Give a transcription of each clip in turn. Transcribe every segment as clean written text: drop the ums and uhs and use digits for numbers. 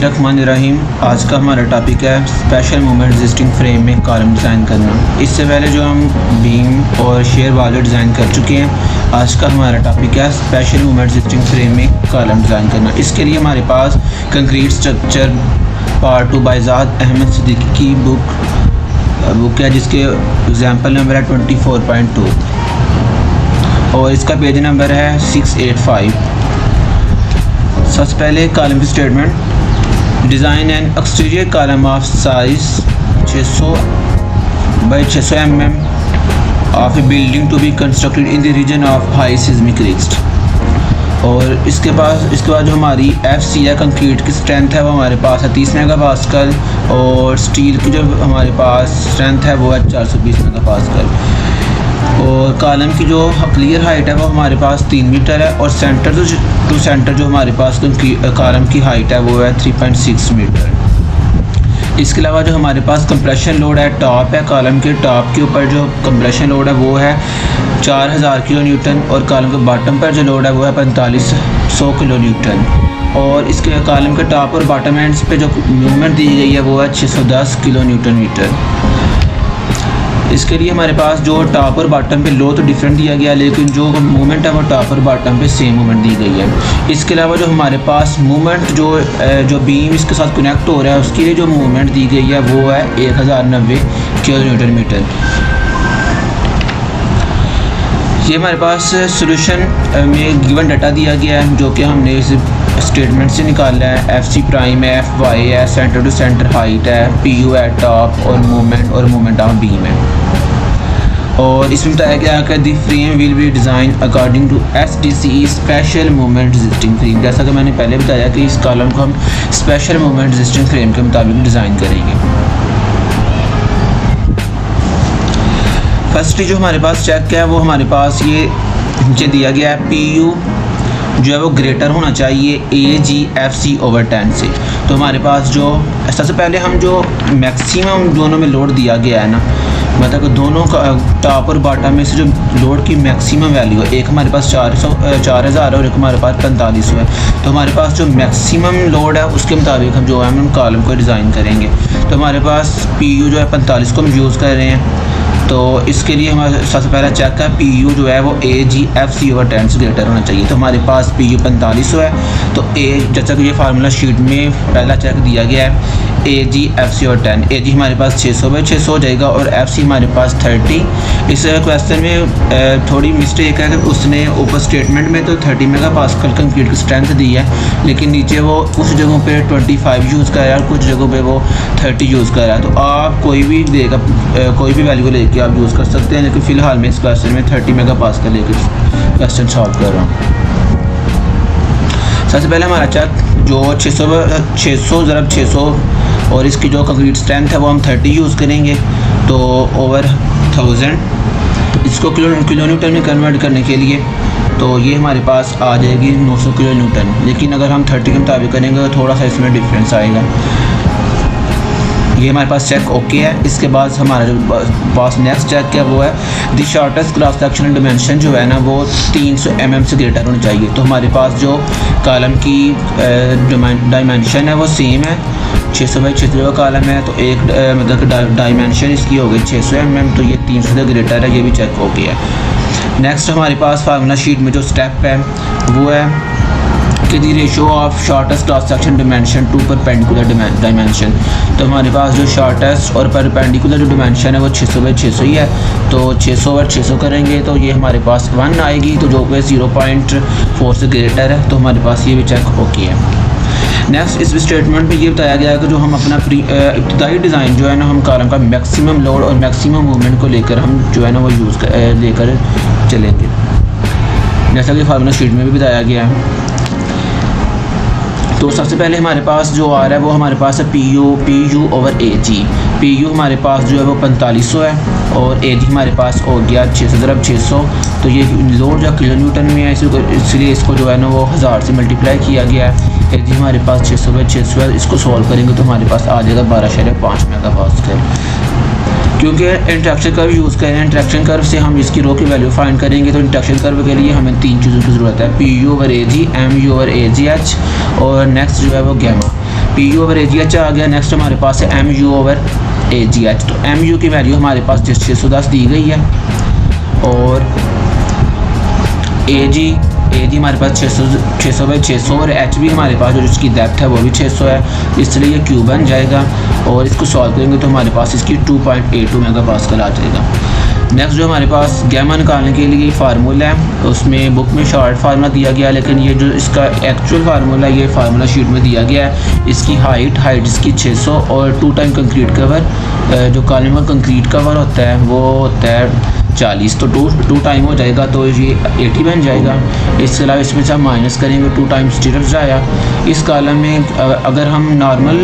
बिस्मिल्लाहिर्रहमानिर्रहीम। आज का हमारा टॉपिक है स्पेशल मोमेंट रेजिस्टिंग फ्रेम में कॉलम डिज़ाइन करना। इससे पहले जो हम बीम और शेयर वाले डिज़ाइन कर चुके हैं, आज का हमारा टॉपिक है स्पेशल मोमेंट रेजिस्टिंग फ्रेम में कॉलम डिज़ाइन करना। इसके लिए हमारे पास concrete structure part 2 by Zad Ahmad Siddiqui की बुक है, जिसके एग्जाम्पल नंबर है 24.2 और इसका पेज नंबर है 685। सबसे पहले कॉलम की statement, design and exterior column of size 600 by 600 mm of a building to be constructed in the region of high seismic risk. और इसके बाद जो हमारी FC है कंक्रीट की स्ट्रेंथ है वो हमारे पास है 30 मेगापास्कल और स्टील की जो हमारे पास स्ट्रेंथ है वो है 420 मेगापास्कल। और कॉलम की जो क्लियर हाइट है वो हमारे पास 3 मीटर है और सेंटर टू सेंटर जो हमारे पास कॉलम की हाइट है वो है 3.6 मीटर। इसके अलावा जो हमारे पास कंप्रेशन लोड है, टॉप है कॉलम के टॉप के ऊपर जो कंप्रेशन लोड है वो है 4000 किलो न्यूटन और कॉलम के बॉटम पर जो लोड है वो है 4500 किलो न्यूटन। और इसके कॉलम के टॉप और बॉटम एंड्स पे जो मूवमेंट दी गई है वो है 610 किलो न्यूटन मीटर। इसके लिए हमारे पास जो टॉप और बॉटम पे लो तो डिफरेंट दिया गया, लेकिन जो मूवमेंट है वो टॉप और बॉटम पे सेम मूवमेंट दी गई है। इसके अलावा जो हमारे पास मूवमेंट जो बीम इसके साथ कनेक्ट हो रहा है उसके लिए जो मूवमेंट दी गई है वो है 1090 किलो न्यूटन मीटर। ये हमारे पास सोल्यूशन में गिवन डाटा दिया गया है जो कि हमने इस स्टेटमेंट से निकाला है। FC प्राइम है, FY है, सेंटर टू सेंटर हाइट है, PU है टॉप और मूवमेंट ऑफ बीम है। और इसमें बताया गया है कि the frame will be design according to SDCE special moment resisting frame. जैसा कि मैंने पहले बताया कि इस कॉलम को हम स्पेशल मोमेंट रेजिस्टिंग फ्रेम के मुताबिक डिज़ाइन करेंगे। फर्स्टली जो हमारे पास चेक है वो हमारे पास ये नीचे दिया गया है, PU जो है वो ग्रेटर होना चाहिए AGFC ओवर 10 से। तो हमारे पास जो सबसे पहले हम जो मैक्सिमम दोनों में लोड दिया गया है ना, मतलब दोनों का टॉप और बॉटम में से जो लोड की मैक्सिमम वैल्यू है, एक हमारे पास 4000 और एक हमारे पास 4500 है। तो हमारे पास जो मैक्सिमम लोड है उसके मुताबिक हम जो है हम कॉलम को डिज़ाइन करेंगे। तो हमारे पास PU जो है 45 को हम यूज़ कर रहे हैं। तो इसके लिए हमारे सबसे पहला चेक है PU जो है वो AGFC ओवर 10 से ग्रेटर होना चाहिए। तो हमारे पास PU 4500 है, तो जैसा कि ये फार्मूला शीट में पहला चेक दिया गया है AGFC ओवर 10। AG हमारे पास 600 बाई 600 हो जाएगा और FC हमारे पास 30। इस क्वेश्चन में थोड़ी मिस्टेक है कि उसने ऊपर स्टेटमेंट में तो 30 मेगापास्कल कंक्रीट की स्ट्रेंथ दी है, लेकिन नीचे वो कुछ जगहों पे 25 यूज़ कर रहा है और कुछ जगहों पे वो 30 यूज़ कर रहा है। तो आप कोई भी देगा कोई भी वैल्यू लेके आप यूज़ कर सकते हैं, लेकिन फ़िलहाल मैं इस क्वेश्चन में 30 मेगापास्कल लेकर क्वेश्चन सॉल्व कर रहा हूँ। सबसे पहले हमारा चेक जो 600 ज़रब 600 और इसकी जो कंक्रीट स्ट्रेंथ है वो हम 30 यूज़ करेंगे। तो ओवर 1000 इसको किलो न्यूटन में कन्वर्ट करने के लिए तो ये हमारे पास आ जाएगी 900 किलो न्यूटन, लेकिन अगर हम 30 के मुताबिक करेंगे तो थोड़ा सा इसमें डिफरेंस आएगा। ये हमारे पास चेक ओके है। इसके बाद हमारा जो पास नेक्स्ट चेक है वो है the shortest cross sectional dimension जो है ना वो 300 mm से ग्रेटर होनी चाहिए। तो हमारे पास जो कॉलम की डायमेंशन है वो सेम है, 600 बाई 600 का कॉलम है, तो एक मतलब डायमेंशन इसकी हो गई 600 mm, तो ये 300 से ग्रेटर है, ये भी चेक ओके है। नेक्स्ट हमारे पास फार्मूला शीट में जो स्टेप है वो है कि the ratio of shortest cross section dimension to perpendicular dimension. तो हमारे पास जो शॉर्टेस्ट और परपेंडिकुलर जो डिमेंशन है वो 600 बाई 600 ही है। तो 600 और 600 करेंगे तो ये हमारे पास 1 आएगी, तो जो कि 0.4 से ग्रेटर है, तो हमारे पास ये भी चेक ओके है। नेक्स्ट इस स्टेटमेंट में ये बताया गया है कि जो हम अपना इब्तिदाई डिज़ाइन जो है ना हम कॉलम का मैक्सिमम लोड और मैक्सिमम मूवमेंट को लेकर हम जो है ना वो लेकर चलेंगे, जैसा कि फार्मूला शीट में भी बताया गया है। तो सबसे पहले हमारे पास जो आ रहा है वो हमारे पास है PU ओवर AG। PU हमारे पास जो है वो 4500 है और AG हमारे पास हो गया 600 ज़रब 600। तो ये लोड जो किलो न्यूटन में है इसलिए इसको जो है ना वो 1000 से मल्टीप्लाई किया गया है। AG हमारे पास 600 बाई 600 है, इसको सॉल्व करेंगे तो हमारे पास आ जाएगा 12.5 मेगापास्कल। क्योंकि इंट्रैक्शन कर्व यूज़ कर रहे हैं, इंट्रैक्शन कर्व से हम इसकी रो की वैल्यू फाइंड करेंगे। तो इंट्रैक्शन कर्व के लिए हमें 3 चीज़ों की ज़रूरत है, PU over AG, MU over AGH और नेक्स्ट जो है वो gamma. P U over A G H आ गया। नेक्स्ट हमारे पास है M U over A G H. तो एम यू की वैल्यू हमारे पास 610 दी गई है और ए जी हमारे पास 600 और एच भी हमारे पास जो इसकी डेप्थ है वो भी 600 है, इसलिए ये क्यू बन जाएगा। और इसको सॉल्व करेंगे तो हमारे पास इसकी 2.82 मेगापास्कल आ जाएगा। नेक्स्ट जो हमारे पास गैमा निकालने के लिए फार्मूला है, उसमें बुक में शॉर्ट फार्मूला दिया गया है, लेकिन ये जो इसका एक्चुअल फार्मूला ये फार्मूला शीट में दिया गया है। इसकी हाइट इसकी 600 और 2 टाइम कंक्रीट कवर, जो कॉलम का कंक्रीट कवर होता है वो होता है 40, तो 2 टाइम हो जाएगा तो ये 80 बन जाएगा। इसके अलावा इसमें से हम माइनस करेंगे 2 टाइम्स स्टिरप्स आया। इस कॉलम में अगर हम नॉर्मल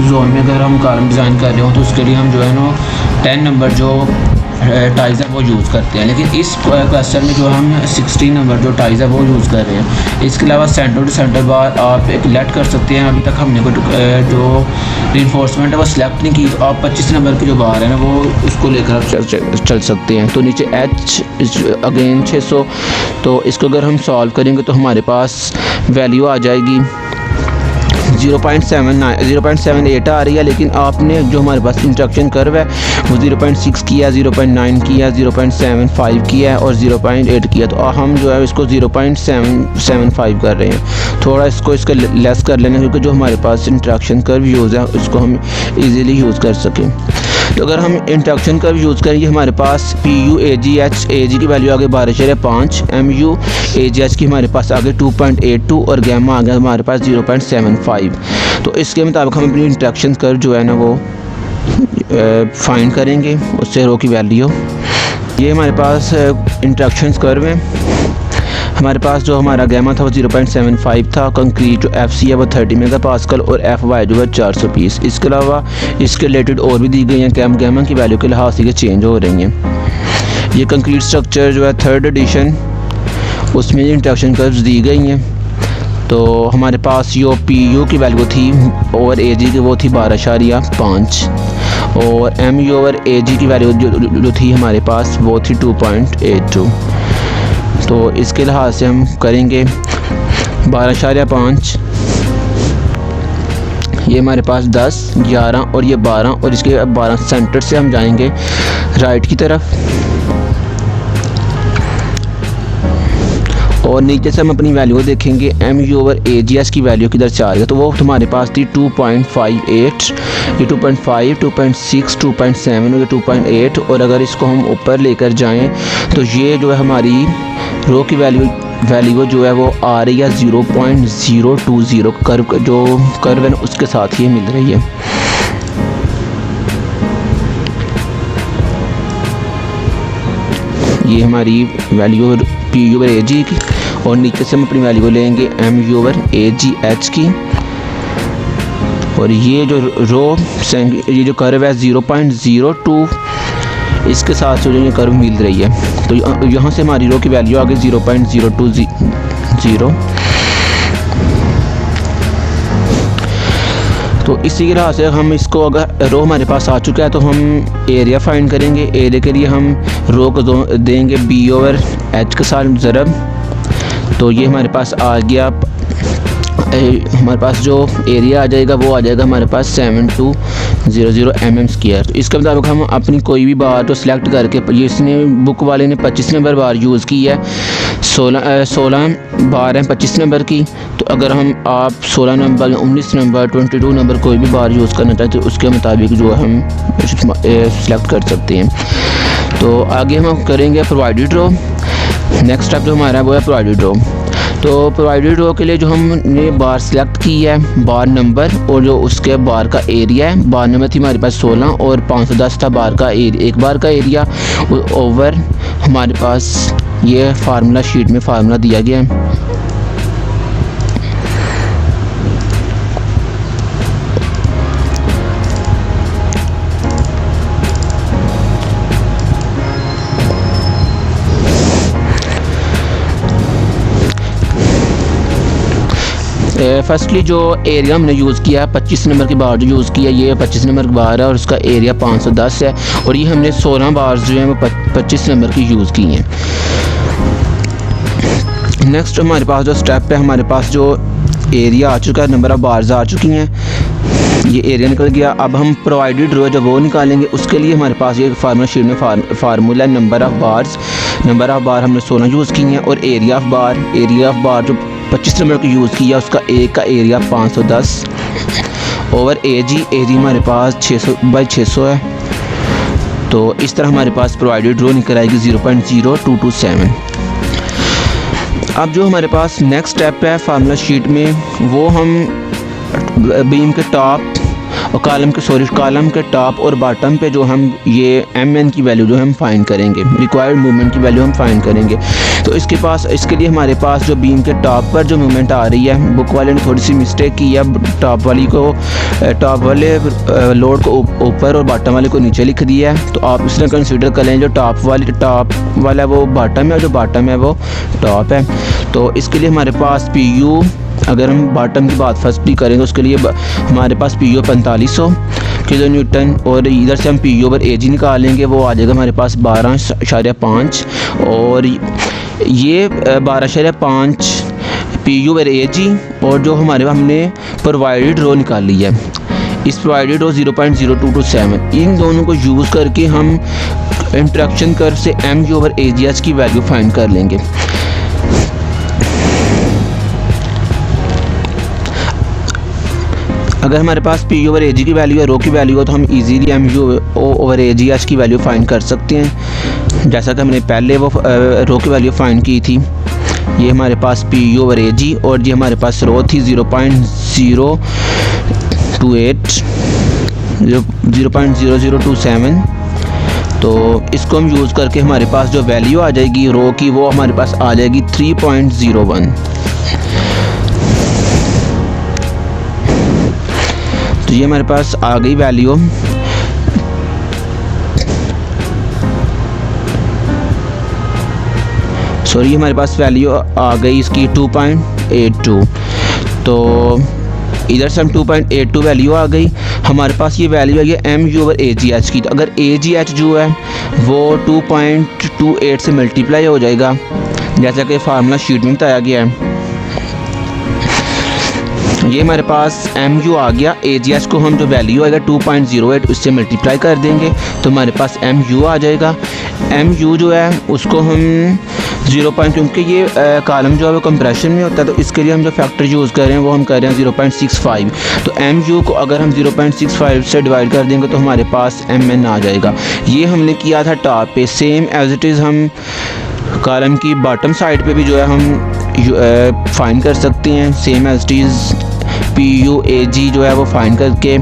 जोन में अगर हम कॉलम डिज़ाइन कर रहे हो तो उसके लिए हम जो है ना 10 नंबर जो टाइज़ है वो यूज़ करते हैं, लेकिन इस क्वेश्चन में जो हम 16 नंबर जो टाइज़ है वो यूज़ कर रहे हैं। इसके अलावा सेंटर टू सेंटर बार आप एक लेट कर सकते हैं। अभी तक हमने जो रिइंफोर्समेंट है वो सिलेक्ट नहीं की, तो आप 25 नंबर की जो बार है ना वो उसको लेकर आप चल सकते हैं। तो नीचे एच अगेन 600, तो इसको अगर हम सॉल्व करेंगे तो हमारे पास वैल्यू आ जाएगी 0.78 आ रही है, लेकिन आपने जो हमारे पास इंस्ट्रक्शन कर्व है वो 0.6 किया, 0.9 किया, 0.75 किया और 0.8 किया, तो हम जो है इसको 0.775 कर रहे हैं। थोड़ा इसका लेस कर लेना, क्योंकि जो हमारे पास इंस्ट्रक्शन कर्व यूज़ है उसको हम इजीली यूज़ कर सकें। तो अगर हम इंस्ट्रक्शन कर्व यूज़ करेंगे हमारे पास पी यू ए जी की वैल्यू आगे 12.5, M U A G H की हमारे पास आगे 2.82 और गैमा आ गया हमारे पास 0.75। तो इसके मुताबिक हम अपनी इंस्ट्रक्शन कर्व जो है ना वो फाइंड करेंगे, उससे रो की वैल्यू। ये हमारे पास इंस्ट्रक्शन कर्व है। हमारे पास जो हमारा गैमा था वो 0.75 था, कंक्रीट जो एफ सी है वो 30 मेगापास्कल और एफ वाई जो है 420। इसके अलावा इसके रिलेटेड और भी दी गई हैं, गैमा की वैल्यू के लिहाज से चेंज हो रही हैं। ये कंक्रीट स्ट्रक्चर जो है 3rd एडिशन, उसमें इंस्ट्रक्शन कर्व्स दी गई हैं। तो हमारे पास जो पी यू की वैल्यू थी ओवर ए जी की वो थी 12.5 और M U over A G की वैल्यू जो थी हमारे पास वो थी 2.82। तो इसके लिहाज से हम करेंगे 12.5, ये हमारे पास 10, 11 और ये 12, और इसके 12 सेंटर से हम जाएंगे राइट की तरफ और नीचे से हम अपनी वैल्यू देखेंगे। M U over A G S की वैल्यू किधर से आ रही है, तो वो हमारे पास थी 2.58, ये 2.5, 2.6, 2.7 और ये 2.8, और अगर इसको हम ऊपर लेकर जाएं तो ये जो है हमारी रो की वैल्यू जो है वो आ रही है 0.020 कर्व, जो कर्व है उसके साथ ही मिल रही है। ये हमारी value P U over A G की, और नीचे से हम अपनी वैल्यू लेंगे M U over A G H की, और ये जो ये जो कर्व है 0.02 इसके साथ जो ये कर्व मिल रही है। तो यहाँ से हमारी रो की वैल्यू आ गई 0.020। तो इसी के लिहाज से हम इसको, अगर रो हमारे पास आ चुका है तो हम एरिया फाइंड करेंगे। एरिया के लिए हम रो को देंगे बी ओवर एच के साथ ज़रब, तो ये हमारे पास आ गया, हमारे पास जो एरिया आ जाएगा वो आ जाएगा हमारे पास 7200 mm²। तो इसके मुताबिक हम अपनी कोई भी बार तो सिलेक्ट करके, ये इसने बुक वाले ने 25 नंबर बार यूज़ की है, 16 बार हैं 25 नंबर की। तो अगर आप 16 नंबर, 19 नंबर, 22 नंबर कोई भी बार यूज़ करना चाहते हैं तो उसके मुताबिक जो हम सिलेक्ट कर सकते हैं। तो आगे हम करेंगे प्रोवाइडेड रो। नेक्स्ट स्टेप जो हमारा है वो है प्रोवाइडेड रो। तो प्रोवाइडेड रो के लिए जो हमने बार सिलेक्ट की है, बार नंबर और जो उसके बार का एरिया है, बार नंबर थी हमारे पास 16 और 510 था बार का एरिया, एक बार का एरिया ओवर हमारे पास ये फार्मूला शीट में फार्मूला दिया गया है। फर्स्टली जो एरिया हमने यूज़ किया 25 नंबर की बार जो यूज़ किया, ये 25 नंबर की बार है और उसका एरिया 510 है, और ये हमने 16 बार जो है वो 25 नंबर की यूज़ की हैं। नेक्स्ट हमारे पास जो स्टेप है, हमारे पास जो एरिया आ चुका है, नंबर ऑफ बार्स आ चुकी हैं, ये एरिया निकल गया। अब हम प्रोवाइडेड रो जब वो निकालेंगे उसके लिए हमारे पास ये फार्मूला शीट में formula number of bars, number of bar हमने 16 यूज़ की हैं, और एरिया ऑफ़ बार जो 25 नंबर को यूज़ किया उसका एक का एरिया 510 ओवर एजी हमारे पास 600/600 है। तो इस तरह हमारे पास प्रोवाइडेड रो निकल आएगी 0.0227। अब जो हमारे पास नेक्स्ट स्टेप है फार्मूला शीट में, वो हम बीम के टॉप और कॉलम के टॉप और बॉटम पे जो हम ये MN की वैल्यू जो हम फाइंड करेंगे, रिक्वायर्ड मूवमेंट की वैल्यू हम फाइंड करेंगे। तो इसके लिए हमारे पास जो बीम के टॉप पर जो मूवमेंट आ रही है, बुक वाले ने थोड़ी सी मिस्टेक की है, टॉप वाले लोड को ऊपर और बॉटम वाले को नीचे लिख दिया है। तो आप इसमें कंसीडर कर लें जो टॉप वाला वो बॉटम है और जो बॉटम है वो टॉप है। तो इसके लिए हमारे पास PU, अगर हम बॉटम की बात फर्स्ट भी करें तो उसके लिए हमारे पास PU 4500 किलो न्यूटन, और इधर से हम PU ओवर AG निकालेंगे, वो आ जाएगा हमारे पास 12.5, और ये 12.5 PU ओवर AG, और जो हमने प्रोवाइडेड रो निकाली है, इस प्रोवाइडेड रो 0.0227, इन दोनों को यूज़ करके हम इंटरेक्शन कर्व से MU ओवर AGH की वैल्यू फाइंड कर लेंगे। अगर हमारे पास PU ओवर AG की वैल्यू है, रो की वैल्यू हो, तो हम इजीली MU ओवर AGH की वैल्यू फाइंड कर सकते हैं, जैसा कि हमने पहले वो रो की वैल्यू फाइंड की थी। ये हमारे पास PU ओवर AG, और ये हमारे पास रो थी 0.0027। तो इसको हम यूज़ करके हमारे पास जो वैल्यू आ जाएगी रो की, वो हमारे पास आ जाएगी 3.01। तो ये हमारे पास आ गई वैल्यू। सॉरी, हमारे पास वैल्यू आ गई इसकी 2.82। तो इधर से हम 2.82 वैल्यू आ गई। हमारे पास ये वैल्यू आ गई MU ओवर AGH की। तो अगर AGH जो है वो 2.28 से मल्टीप्लाई हो जाएगा, जैसा कि फार्मूला शीट में बताया गया है। ये हमारे पास MU आ गया, AGH को हम जो वैल्यू आएगा 2.08 उससे मल्टीप्लाई कर देंगे तो हमारे पास MU आ जाएगा। MU जो है उसको हम 0. क्योंकि ये कॉलम जो है वो कंप्रेशन में होता है, तो इसके लिए हम जो फैक्टर यूज़ कर रहे हैं वो हम कर रहे हैं 0.65। तो MU को अगर हम 0.65 से डिवाइड कर देंगे तो हमारे पास MN आ जाएगा। ये हमने किया था टॉप पे, सेम एज इट इज़ हम कॉलम की बॉटम साइड पे भी जो है हम फाइंड कर सकते हैं, same as it is PU AG जो है वो फाइंड करके।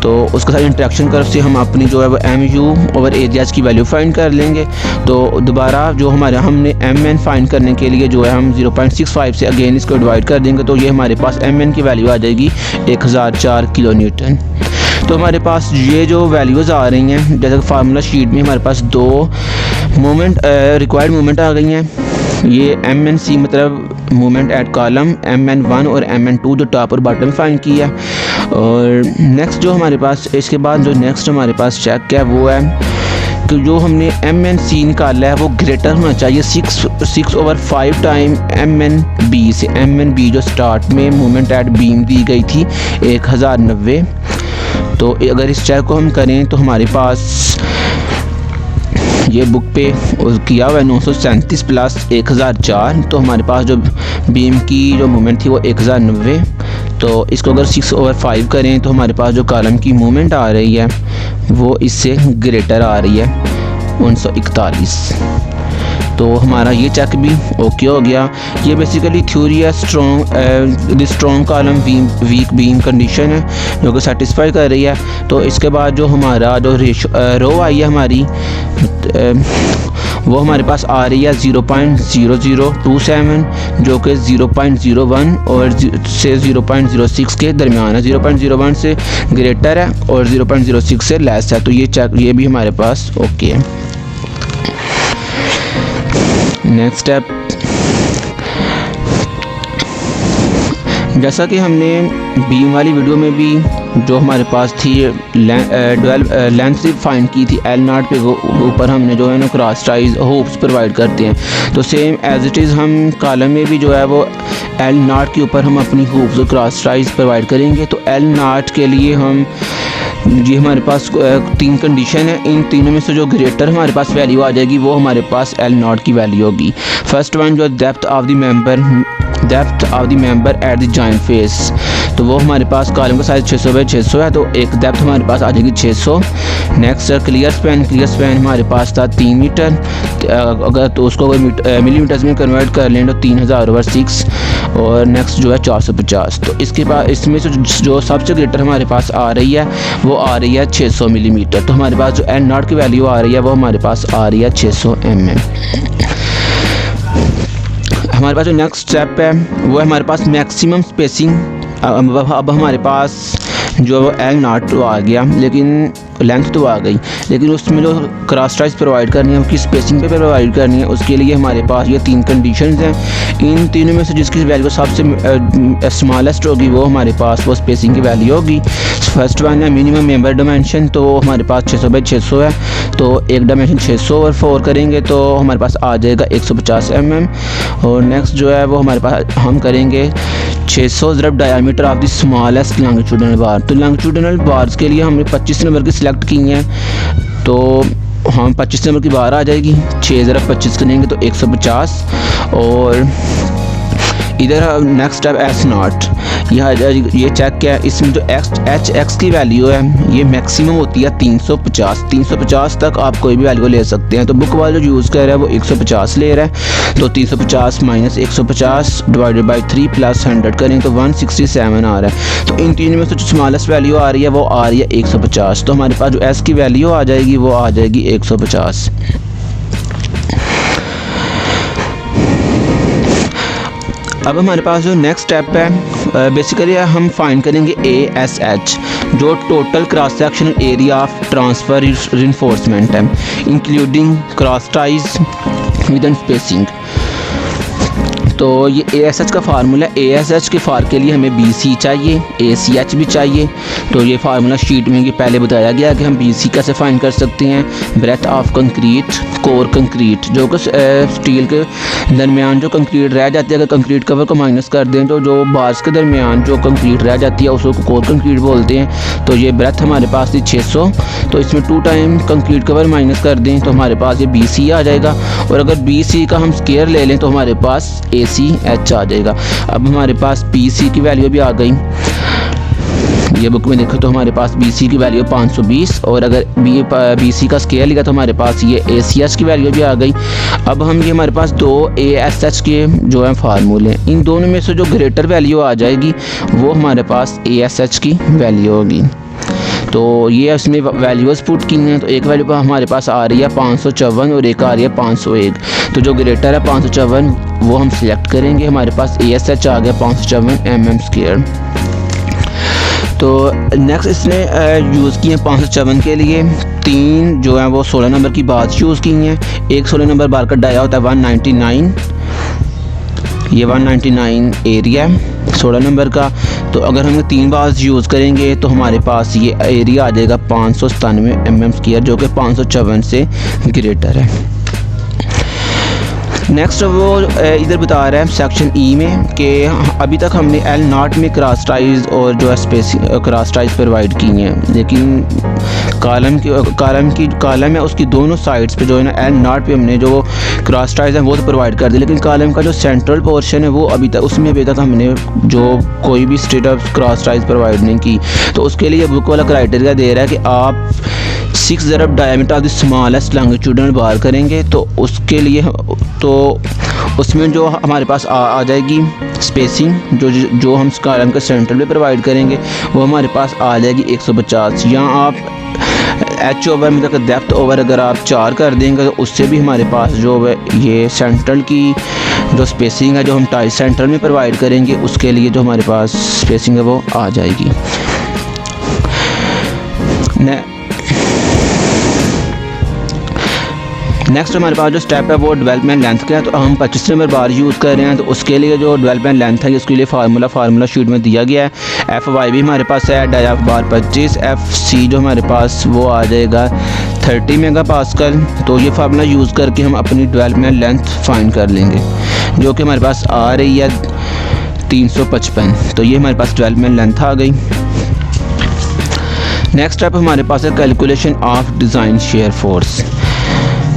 तो उसके साथ इंटरेक्शन कर्व से हम अपनी जो है वो MU ओवर AGH की वैल्यू फाइंड कर लेंगे। तो दोबारा जो हमने MN फाइंड करने के लिए जो है हम 0.65 से अगेन इसको डिवाइड कर देंगे, तो ये हमारे पास MN की वैल्यू आ जाएगी 1004 किलो न्यूटन। तो हमारे पास ये जो वैल्यूज़ आ रही हैं, जैसे कि फार्मूला शीट में हमारे पास दो रिक्वायर्ड मूवमेंट आ गई हैं। ये MNC मतलब मूवमेंट एट कॉलम, MN1 और MN2 जो टॉप और बॉटम फाइंड किया। और नेक्स्ट जो हमारे पास इसके बाद जो नेक्स्ट हमारे पास चेक है वो है कि जो हमने MNC निकाला है वो ग्रेटर होना चाहिए 6/5 टाइम MNB से। MNB जो स्टार्ट में मूवमेंट एट बीम दी गई थी 1090। तो अगर इस चेक को हम करें तो हमारे पास ये बुक पे किया हुआ है 937 प्लस 1004। तो हमारे पास जो बीम की जो मूवमेंट थी वो 1090। तो इसको अगर 6/5 करें तो हमारे पास जो कॉलम की मूवमेंट आ रही है वो इससे ग्रेटर आ रही है 941। तो हमारा ये चेक भी ओके हो गया। ये बेसिकली थ्योरी है strong column weak beam condition है जो कि सेटिस्फाई कर रही है। तो इसके बाद जो हमारा जो रो आई है हमारी वो हमारे पास आ रही है 0.0027 जो कि 0.01 और से 0.06 के दरमियान है। 0.01 से ग्रेटर है और 0.06 से लेस है। तो ये भी हमारे पास ओके है। नेक्स्ट स्टेप, जैसा कि हमने बीम वाली वीडियो में भी जो हमारे पास थी लेंथ फाइंड की थी एल नॉट पे ऊपर हमने जो है ना क्रॉस टाइज हुक्स प्रोवाइड करते हैं। तो सेम एज इट इज़ हम कॉलम में भी जो है वो एल नॉट के ऊपर हम अपनी हुक्स और क्रॉस टाइज प्रोवाइड करेंगे। तो एल नॉट के लिए हम ये हमारे पास 3 कंडीशन है, इन तीनों में से जो ग्रेटर हमारे पास वैल्यू आ जाएगी वो हमारे पास एल नॉट की वैल्यू होगी। फर्स्ट वन जो depth of the member at the joint face, तो वो हमारे पास कॉलम का साइज 600 बाई 600 है, तो एक डेप्थ हमारे पास आ जाएगी 600। नेक्स्ट क्लियर स्पैन हमारे पास था 3 मीटर, अगर तो उसको मिलीमीटर्स में कन्वर्ट कर लें तो 3000/6, और नेक्स्ट जो है 450। तो इसके बाद इसमें जो सबसे ग्रेटर हमारे पास आ रही है वो आ रही है 600 मिलीमीटर। तो हमारे पास जो एल नॉट की वैल्यू आ रही है वो हमारे पास आ रही है 600 mm। हमारे पास जो नेक्स्ट स्टेप है वो है हमारे पास मैक्सिमम स्पेसिंग। अब हमारे पास जो एल नॉट तो आ गया, लेकिन लेंथ तो आ गई, लेकिन उसमें जो क्रॉस टाइज प्रोवाइड करनी है उसकी स्पेसिंग पे प्रोवाइड करनी है। उसके लिए हमारे पास ये 3 कंडीशंस हैं। इन तीनों में से जिसकी वैल्यू सबसे स्मॉलेस्ट होगी वो हमारे पास वो स्पेसिंग की वैल्यू होगी। फर्स्ट वन है मिनिमम मेंबर डायमेंशन, तो हमारे पास 600 बाई 600 है, तो एक डायमेंशन 600 और 4 करेंगे तो हमारे पास आ जाएगा 150 mm। और नेक्स्ट जो है वो हमारे पास हम करेंगे 600 ज़रब diameter of the smallest longitudinal bar. तो लॉन्गिट्यूडिनल बार्स के लिए हमने 25 नंबर की सिलेक्ट की हैं, तो हम 25 नंबर की बार आ जाएगी, 6 ज़रब 25 करेंगे तो 150। और इधर नेक्स्ट स्टेप एस नॉट, ये चेक क्या है, इसमें जो एच एक्स की वैल्यू है ये मैक्सिमम होती है 350 तक आप कोई भी वैल्यू ले सकते हैं। तो बुक वाला जो यूज़ कर रहा है वो 150 ले रहा है, तो 350 माइनस 150 डिवाइडेड बाई 3 प्लस 100 करें तो 167 आ रहा है। तो इन तीनों में से जो स्मॉलेस्ट वैल्यू आ रही है वो आ रही है 150। तो हमारे पास जो एस की वैल्यू आ जाएगी वो आ जाएगी 150। अब हमारे पास जो नेक्स्ट स्टेप है बेसिकली हम फाइंड करेंगे ASH, जो total cross sectional area of transfer reinforcement है, including cross ties within spacing. तो ये ASH का फार्मूला है। ASH के फार के लिए हमें BC चाहिए, ACH भी चाहिए। तो ये फार्मूला शीट में ये पहले बताया गया कि हम BC कैसे फाइंड कर सकते हैं। Breadth of concrete, core concrete, जो कि स्टील के दरमियान जो कंक्रीट रह जाती है, अगर कंक्रीट कवर को माइनस कर दें तो जो बार्स के दरमियान जो कंक्रीट रह जाती है उसको कोर कंक्रीट बोलते हैं। तो ये ब्रेथ हमारे पास थी 600, तो इसमें 2 टाइम कंक्रीट कवर माइनस कर दें तो हमारे पास ये BC आ जाएगा। और अगर BC का हम स्केयर ले लें तो हमारे पास ACH आ जाएगा। अब हमारे पास BC की वैल्यू भी आ गई, ये बुक में देखो तो हमारे पास BC की वैल्यू 520, और अगर BC का स्केयर लिया तो हमारे पास ये ACH की वैल्यू भी आ गई। अब हम ये हमारे पास 2 ASH के जो है फार्मूले, इन दोनों में से जो ग्रेटर वैल्यू आ जाएगी वो हमारे पास ASH की वैल्यू होगी। तो ये उसमें वैल्यूज़ पुट की हैं, तो एक वैल्यू पर हमारे पास आ रही है 554 और एक आ रही है 501। तो जो ग्रेटर है 554 वो हम सिलेक्ट करेंगे, हमारे पास ASH आ गया 554 mm²। तो नेक्स्ट इसने यूज़ किए 554 के लिए 3 जो है वो 16 नंबर की बात यूज़ की हैं। एक 16 नंबर बार का डाया होता है 199, ये 199 एरिया 16 नंबर का। तो अगर हम 3 बार यूज़ करेंगे तो हमारे पास ये एरिया आ जाएगा 597 mm², जो कि 554 से ग्रेटर है। नेक्स्ट वो इधर बता रहा है सेक्शन ई में कि अभी तक हमने एल नॉट में क्रॉस टाइज और जो है स्पेसिंग क्रॉस टाइज प्रोवाइड की हैं, लेकिन कॉलम है उसकी दोनों साइड्स पे जो है ना एल नॉट पे हमने जो क्रॉस टाइज है वो तो प्रोवाइड कर दी, लेकिन कॉलम का जो सेंट्रल पोर्शन है वो अभी तक हमने जो कोई भी straight of cross ties provide नहीं की। तो उसके लिए बुक वाला क्राइटेरिया दे रहा है कि आप 6 ज़रब diameter of the smallest longitudinal bar करेंगे, तो उसके लिए तो उसमें जो हमारे पास आ जाएगी स्पेसिंग जो हम कॉलम के सेंटर में प्रोवाइड करेंगे वो हमारे पास आ जाएगी 150। यहाँ आप H ओवर मतलब डेप्थ ओवर अगर आप 4 कर देंगे तो उससे भी हमारे पास जो है ये सेंट्रल की जो स्पेसिंग है जो हम टाइल सेंटर में प्रोवाइड करेंगे उसके लिए जो हमारे पास स्पेसिंग है वो आ जाएगी। नेक्स्ट हमारे पास जो स्टेप है वो डेवलपमेंट लेंथ का है। तो हम 25 नंबर बार यूज़ कर रहे हैं, तो उसके लिए जो डेवलपमेंट लेंथ है उसके लिए फार्मूला शीट में दिया गया है। एफ वाई भी हमारे पास है डाया बार 25, एफ सी जो हमारे पास वो आ जाएगा 30 मेगा पास्कल। तो ये फार्मूला यूज़ करके हम अपनी डेवलपमेंट लेंथ फाइंड कर लेंगे, जो कि हमारे पास आ रही है 355। तो ये हमारे पास डेवलपमेंट लेंथ आ गई। नेक्स्ट स्टेप हमारे पास है calculation of design shear force.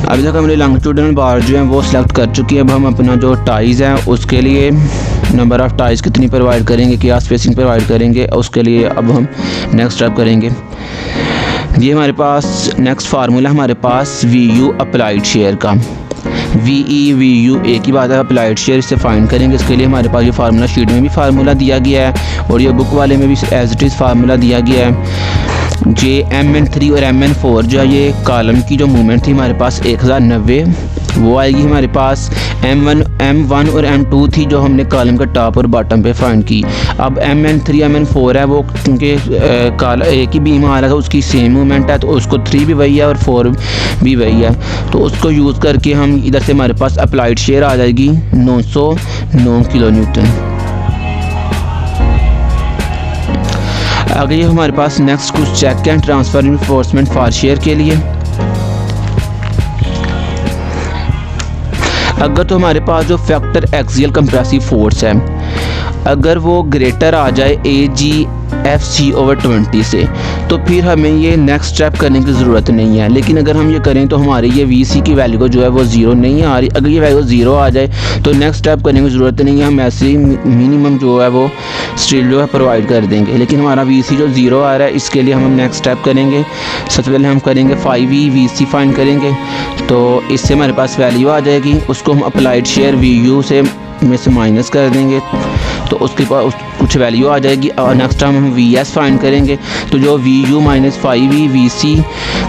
अभी तक हमारी लॉन्गिट्यूडनल बार जो है वो सिलेक्ट कर चुकी है। अब हम अपना जो टाइज़ है उसके लिए नंबर ऑफ़ टाइज़ कितनी प्रोवाइड करेंगे, क्या स्पेसिंग प्रोवाइड करेंगे, उसके लिए अब हम नेक्स्ट स्टेप करेंगे। ये हमारे पास नेक्स्ट फार्मूला हमारे पास वी यू अप्लाइड शेयर का, वी यू एक ही बात है, अप्लाइड शेयर इससे फाइंड करेंगे। इसके लिए हमारे पास ये फार्मूला शीट में भी फार्मूला दिया गया है और ये बुक वाले में भी एज इट इज़ फार्मूला दिया गया है। MN3 और MN4 जो है ये कॉलम की जो मूवमेंट थी हमारे पास 1090 वो आएगी हमारे पास। M1 और M2 थी जो हमने कॉलम का टॉप और बॉटम पे फाइंड की। अब MN3 MN4 है वो क्योंकि एक ही बीम आ रहा था उसकी सेम मूवमेंट है, तो उसको 3 भी वही है और 4 भी वही है, तो उसको यूज़ करके हम इधर से हमारे पास अप्लाइड शेयर आ जाएगी 909 किलो न्यूटन। आगे ये हमारे पास नेक्स्ट कुछ check and transverse reinforcement for shear के लिए। अगर तो हमारे पास जो फैक्टर एक्सियल कंप्रेसिव फोर्स है अगर वो ग्रेटर आ जाए AGFC/20 से, तो फिर हमें ये नेक्स्ट स्टेप करने की ज़रूरत नहीं है। लेकिन अगर हम ये करें तो हमारे ये VC की वैल्यू को जो है वो 0 नहीं आ रही। अगर ये वैल्यू 0 आ जाए तो नेक्स्ट स्टेप करने की ज़रूरत नहीं है, हम ऐसे ही मिनिमम जो है वो स्टिल जो है प्रोवाइड कर देंगे। लेकिन हमारा VC जो 0 आ रहा है इसके लिए हम नेक्स्ट स्टेप करेंगे। सबसे पहले हम करेंगे 5E VC फाइंड करेंगे, तो इससे हमारे पास वैल्यू आ जाएगी। उसको हम अप्लाइड शेयर VU में से माइनस कर देंगे तो उसके पास कुछ वैल्यू आ जाएगी। और नेक्स्ट टाइम हम VS फाइंड करेंगे, तो जो VU माइनस 5E VC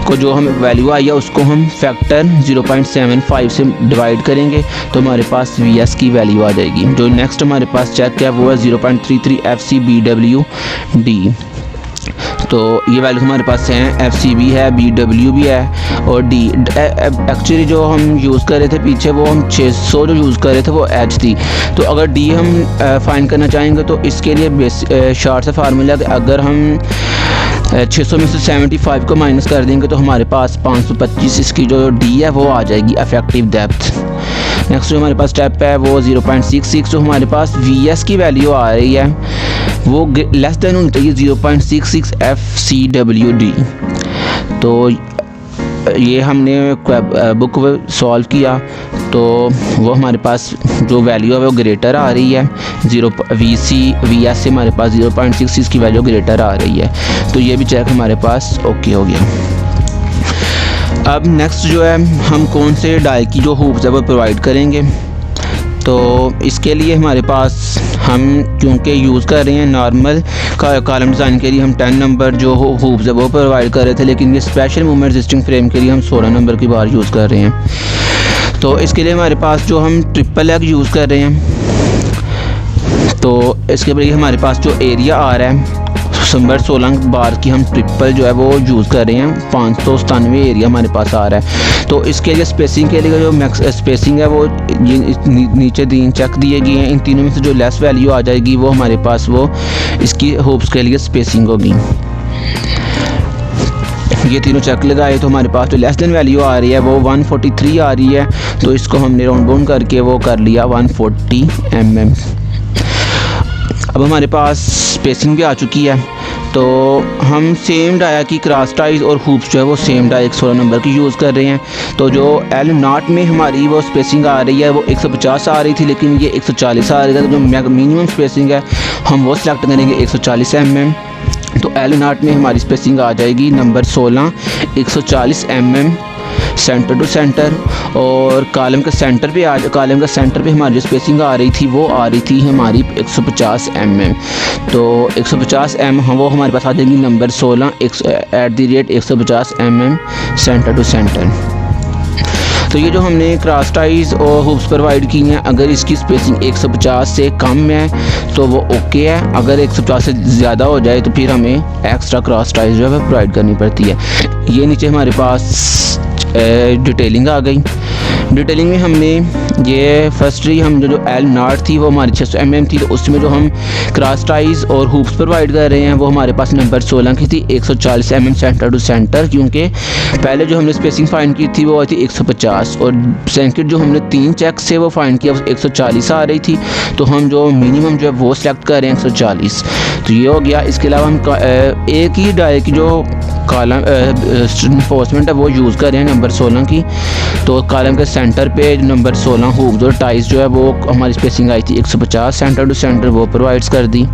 को जो हमें वैल्यू आई है उसको हम फैक्टर 0.75 से डिवाइड करेंगे, तो हमारे पास VS की वैल्यू आ जाएगी। जो नेक्स्ट हमारे पास चेक है वो है 0.33 FCBWD। तो ये वैल्यू हमारे पास हैं, FCB है, BW भी है और D। एक्चुअली जो हम यूज़ कर रहे थे पीछे वो हम 600 जो यूज़ कर रहे थे वो H थी। तो अगर D हम फाइंड करना चाहेंगे तो इसके लिए शॉर्ट सा फार्मूला है, अगर हम 600 में से 75 को माइनस कर देंगे तो हमारे पास 525 इसकी जो D है वो आ जाएगी इफेक्टिव डेप्थ। नेक्स्ट जो हमारे पास स्टेप है वो 0.66, जो हमारे पास VS की वैल्यू आ रही है वो लेस देन होनी चाहिए 0.66 FCWD। तो ये हमने बुक सॉल्व किया तो वो हमारे पास जो वैल्यू है वो ग्रेटर आ रही है, VS से हमारे पास 0.66 की वैल्यू ग्रेटर आ रही है। तो ये भी चेक हमारे पास ओके हो गया। अब नेक्स्ट जो है हम कौन से डाई की जो हुप्स है वो प्रोवाइड करेंगे। तो इसके लिए हमारे पास हम क्योंकि यूज़ कर रहे हैं नॉर्मल कॉलम डिज़ाइन के लिए हम 10 नंबर जो हुप्स है वो प्रोवाइड कर रहे थे, लेकिन ये स्पेशल मूवमेंट रेजिस्टिंग फ्रेम के लिए हम 16 नंबर की बार यूज़ कर रहे हैं। तो इसके लिए हमारे पास जो हम ट्रिपल एग यूज़ कर रहे हैं, तो इसके लिए हमारे पास जो एरिया आ रहा है नंबर 16 बार की हम ट्रिपल जो है वो यूज़ कर रहे हैं, 597 एरिया हमारे पास आ रहा है। तो इसके लिए स्पेसिंग के लिए जो मैक्स स्पेसिंग है वो नीचे 3 चेक दिए गए हैं। इन तीनों में से जो लेस वैल्यू आ जाएगी वो हमारे पास वो इसकी होप्स के लिए स्पेसिंग होगी। ये तीनों चेक लगाए तो हमारे पास जो लेस देन वैल्यू आ रही है वो 143 आ रही है, तो इसको हमने राउंड बाउंड करके वो कर लिया 140 mm। अब हमारे पास स्पेसिंग भी आ चुकी है, तो हम सेम डाया की क्रॉस टाइज और हुप्स जो है वो सेम डाया 16 नंबर की यूज़ कर रहे हैं। तो जो L0 में हमारी वो स्पेसिंग आ रही है वो 150 आ रही थी, लेकिन ये 140 आ रही है। तो जो मिनिमम स्पेसिंग है हम वो सिलेक्ट करेंगे 140 mm। तो L0 में हमारी स्पेसिंग आ जाएगी number 16 140 mm centre to centre, और कॉलम के सेंटर पे हमारी जो स्पेसिंग आ रही थी वो आ रही थी हमारी 150 mm। तो 150 mm वो हमारे पास आ जाएगी number 16 @ 150 mm centre to centre. तो ये जो हमने क्रॉस टाइज और हुप्स प्रोवाइड की हैं, अगर इसकी स्पेसिंग 150 से कम है तो वो ओके है, अगर 150 से ज़्यादा हो जाए तो फिर हमें एक्स्ट्रा क्रॉस टाइज जो है प्रोवाइड करनी पड़ती है। ये नीचे हमारे पास डिटेलिंग आ गई। डिटेलिंग में हमने ये फर्स्टली हम जो एल नाट थी वो हमारी 600 mm थी, तो उसमें जो हम क्रॉस टाइज और हुप्स प्रोवाइड कर रहे हैं वो हमारे पास नंबर 16 की थी, 140 mm सेंटर टू सेंटर, क्योंकि पहले जो हमने स्पेसिंग फाइंड की थी वो आई थी 150 और सेंकिट जो हमने 3 चेक से वो फाइंड किया 140 आ रही थी, तो हम जो मिनिमम जो है वो सिलेक्ट कर रहे हैं 140। तो ये हो गया। इसके अलावा हम एक ही डाई की जो कॉलम इन्फोर्समेंट है वो यूज़ कर रहे हैं नंबर 16 की, तो कॉलम के सेंटर पे नंबर 16 हुक्स और टाइज जो है वो हमारी स्पेसिंग आई थी 150 सेंटर टू सेंटर, वो प्रोवाइड्स कर दी।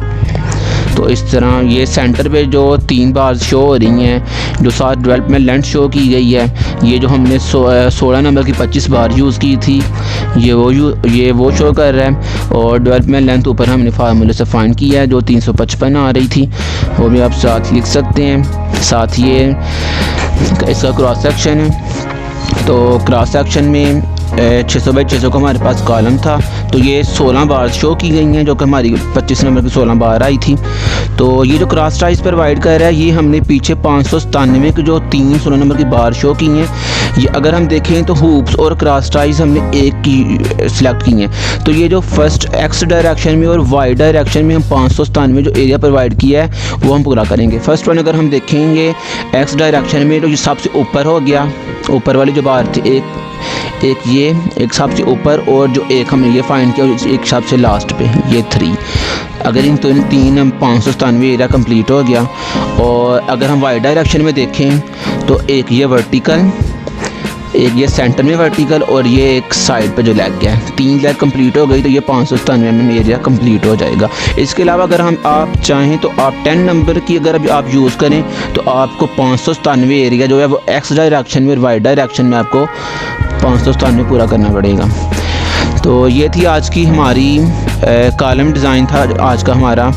तो इस तरह ये सेंटर पे जो 3 बार शो हो रही हैं, जो साथ डेवलपमेंट लेंथ शो की गई है, ये जो हमने 16 नंबर की 25 बार यूज़ की थी ये वो शो कर रहा है, और डेवलपमेंट लेंथ ऊपर हमने फार्मूले से फाइंड किया है जो 355 आ रही थी, वो भी आप साथ लिख सकते हैं। साथ ये इसका क्रॉस सेक्शन है, तो क्रॉस सेक्शन में 600 बाई 600 का हमारे पास कॉलम था, तो ये 16 बार शो की गई हैं जो कि हमारी 25 नंबर की 16 बार आई थी। तो ये जो क्रॉस टाइज प्रोवाइड कर रहा है ये हमने पीछे 597 की जो 3 16 नंबर की बार शो की हैं, ये अगर हम देखें तो हुप्स और क्रॉस टाइज हमने एक की सिलेक्ट की हैं। तो ये जो फर्स्ट एक्स डायरेक्शन में और वाई डायरेक्शन में हम 597 जो एरिया प्रोवाइड किया है वो हम पूरा करेंगे। फर्स्ट वन अगर हम देखेंगे एक्स डायरेक्शन में तो ये सबसे ऊपर हो गया, ऊपर वाली जो बार थी एक ये एक सबसे ऊपर, और जो एक हमने ये फाइंड किया एक सबसे लास्ट पे ये 3। अगर इन तीन हम 597 एरिया कंप्लीट हो गया। और अगर हम वाई डायरेक्शन में देखें तो एक ये वर्टिकल, एक ये सेंटर में वर्टिकल, और ये एक साइड पे जो लैग गया है, 3 लैग कंप्लीट हो गई, तो ये 597 mm एरिया कंप्लीट हो जाएगा। इसके अलावा अगर हम आप चाहें तो आप 10 नंबर की अगर अभी आप यूज़ करें तो आपको 597 एरिया जो है वो एक्स डायरेक्शन में और वाई डायरेक्शन में आपको 597 पूरा करना पड़ेगा। तो ये थी आज की हमारी कॉलम डिज़ाइन था आज का हमारा